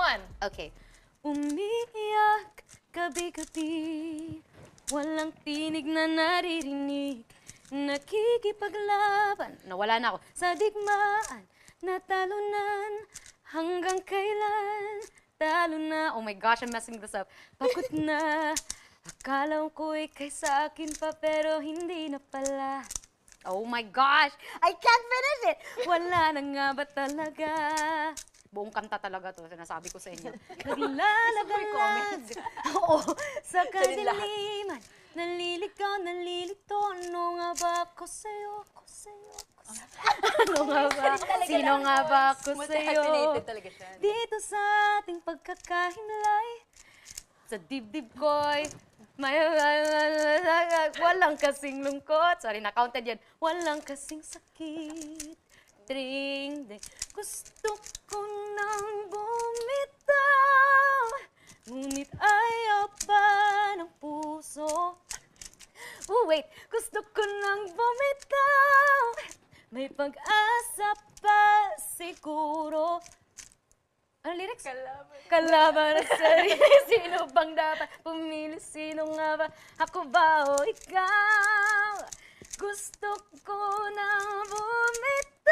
on. Okay. Umiiyak gabi-gabi, walang tinig na naririnig, nakikipaglaban, nawala na ako, sa digmaan, natalunan, hanggang kailan, talo na. Oh my gosh, I'm messing this up. Pagod na, akala ko ika'y sa akin pa, pero hindi na pala. Oh my gosh, I can't finish it! Wala na nga ba talaga? Buong kanta talaga to, sinasabi ko sa inyo. Naglalagalag. Oo, sa kadiliman. Naliligaw, nalilito. Ano nga ba ako sa'yo? Ako sa'yo, ako sa'yo. Ano nga ba? Sino nga ba ako sa'yo? Dito sa ating pagkakahinlay, sa dibdib ko'y may walang kasing lungkot. Sorry, na-counted yan. Walang kasing sakit. Ding, ding. Gusto ko nang bumitaw, ngunit ayaw pa ng puso. Oh, wait. Gusto ko nang bumitaw, may pag-asa pa siguro. Ano lyrics? Kalaban ang sarili. Sino bang dapat pumili? Sino nga ba? Ako ba o ikaw? Gusto ko nang bumitaw,